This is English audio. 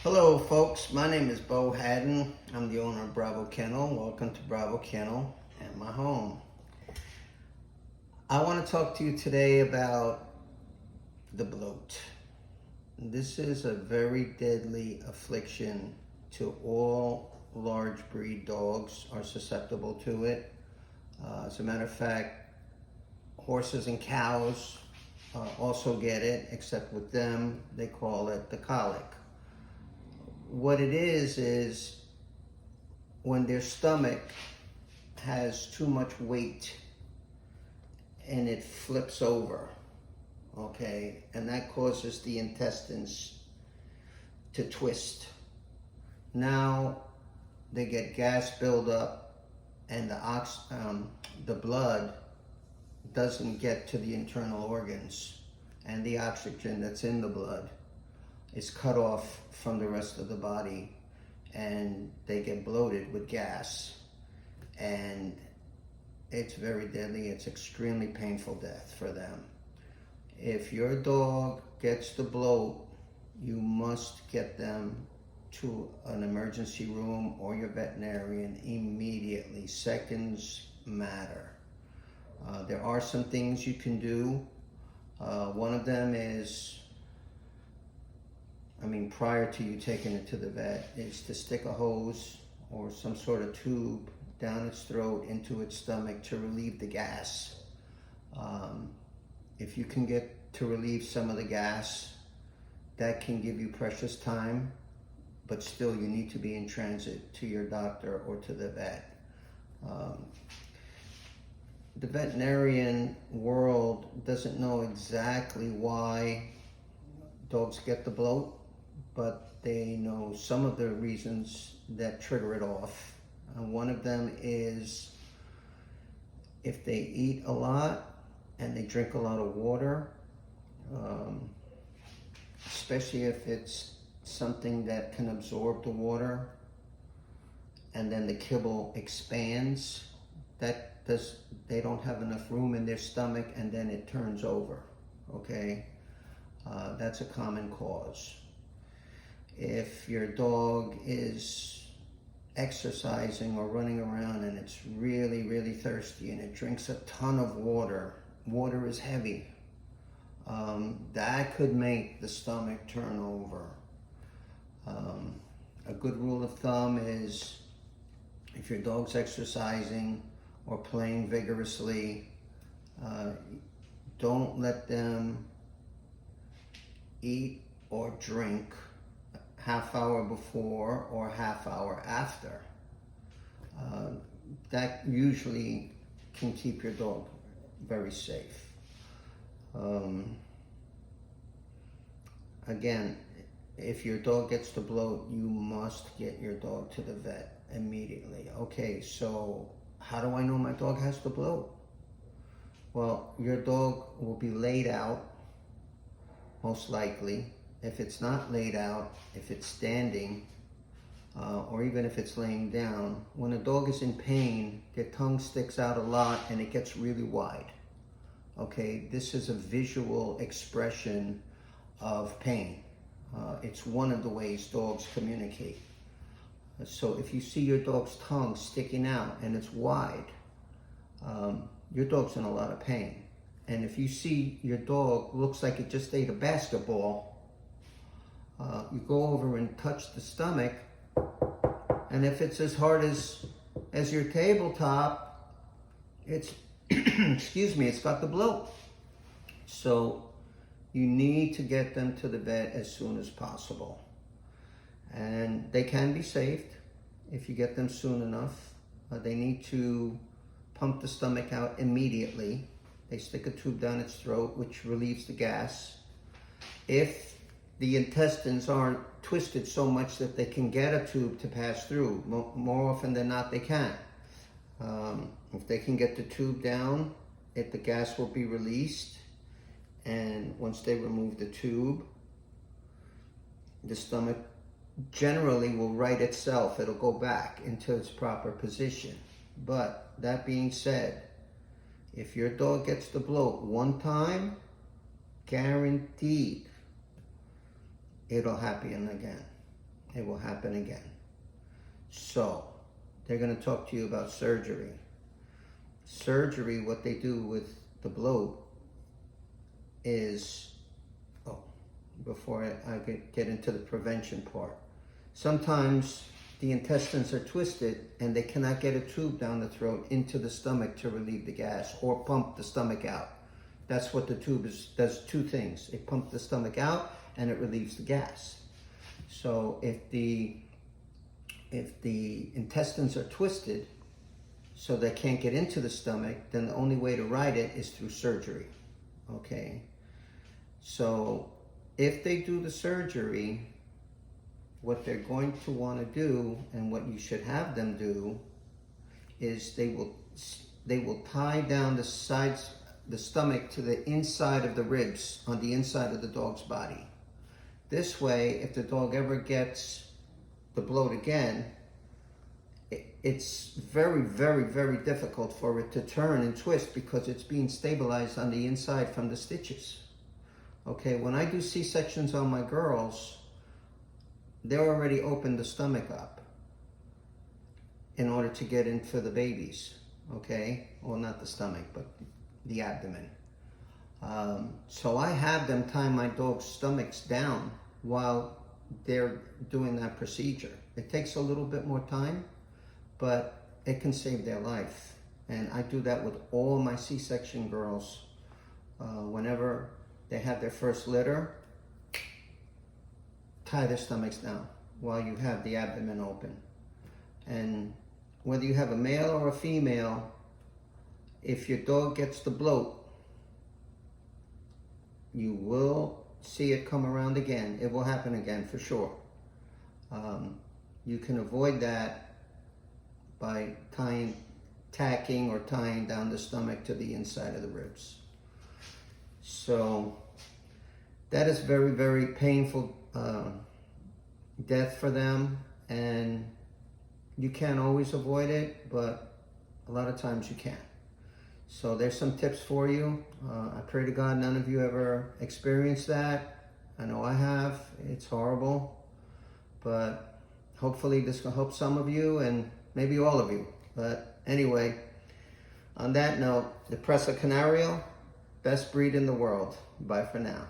Hello folks, my name is Bo Haddon. I'm the owner of Bravo Kennel. Welcome to Bravo Kennel and my home. I want to talk to you today about the bloat. This is a very deadly affliction to all large breed dogs are susceptible to it. As a matter of fact, horses and cows also get it, except with them, they call it the colic. What it is when their stomach has too much weight and it flips over, okay? And that causes the intestines to twist. Now they get gas buildup and the blood doesn't get to the internal organs, and the oxygen that's in the blood is cut off from the rest of the body, and they get bloated with gas, and it's very deadly. It's extremely painful death for them. If your dog gets the bloat, you must get them to an emergency room or your veterinarian immediately. Seconds matter. There are some things you can do. One of them is, prior to you taking it to the vet, is to stick a hose or some sort of tube down its throat into its stomach to relieve the gas. If you can get to relieve some of the gas, that can give you precious time, but still you need to be in transit to your doctor or to the vet. The veterinarian world doesn't know exactly why dogs get the bloat, but they know some of the reasons that trigger it off. One of them is if they eat a lot and they drink a lot of water, especially if it's something that can absorb the water, and then the kibble expands, they don't have enough room in their stomach, and then it turns over, okay? That's a common cause. If your dog is exercising or running around and it's really, really thirsty and it drinks a ton of water, water is heavy, that could make the stomach turn over. A good rule of thumb is if your dog's exercising or playing vigorously, don't let them eat or drink half hour before or half hour after. That usually can keep your dog very safe. Again, if your dog gets the bloat, you must get your dog to the vet immediately. Okay, so how do I know my dog has the bloat? Well, your dog will be laid out, most likely. If it's not laid out, if it's standing, or even if it's laying down, when a dog is in pain, their tongue sticks out a lot and it gets really wide. Okay, this is a visual expression of pain. It's one of the ways dogs communicate. So if you see your dog's tongue sticking out and it's wide, your dog's in a lot of pain. And if you see your dog looks like it just ate a basketball, you go over and touch the stomach, and if it's as hard as your tabletop, it's it's got the bloat. So you need to get them to the vet as soon as possible. And they can be saved if you get them soon enough. They need to pump the stomach out immediately. They stick a tube down its throat, which relieves the gas. If the intestines aren't twisted so much that they can get a tube to pass through, more often than not they can. If they can get the tube down, the gas will be released, and once they remove the tube, the stomach generally will right itself. It'll go back into its proper position. But that being said, if your dog gets the bloat one time, guaranteed it'll happen again. it will happen again. So they're going to talk to you about surgery. Surgery, what they do with the bloat is, before I get into the prevention part, sometimes the intestines are twisted and they cannot get a tube down the throat into the stomach to relieve the gas or pump the stomach out. That's what the tube does two things. It pumps the stomach out and it relieves the gas. So if the intestines are twisted so they can't get into the stomach, then the only way to right it is through surgery. Okay? So if they do the surgery, what they're going to want to do, and what you should have them do, is they will tie down the sides, the stomach, to the inside of the ribs on the inside of the dog's body. This way, if the dog ever gets the bloat again, it's very, very, very difficult for it to turn and twist because it's being stabilized on the inside from the stitches. Okay, when I do C-sections on my girls, they're already opened the stomach up in order to get in for the babies, okay? Well, not the stomach, but the abdomen. So I have them tie my dog's stomachs down while they're doing that procedure. It takes a little bit more time, but it can save their life. And I do that with all my C-section girls. Whenever they have their first litter, tie their stomachs down while you have the abdomen open. And whether you have a male or a female, if your dog gets the bloat, you will see it come around again. It will happen again for sure. You can avoid that by tacking or tying down the stomach to the inside of the ribs. So that is very, very painful death for them, and you can't always avoid it, but a lot of times you can. So there's some tips for you. I pray to God none of you ever experienced that. I know I have. It's horrible, but hopefully this will help some of you and maybe all of you. But anyway, on that note, the Presa Canario, best breed in the world. Bye for now.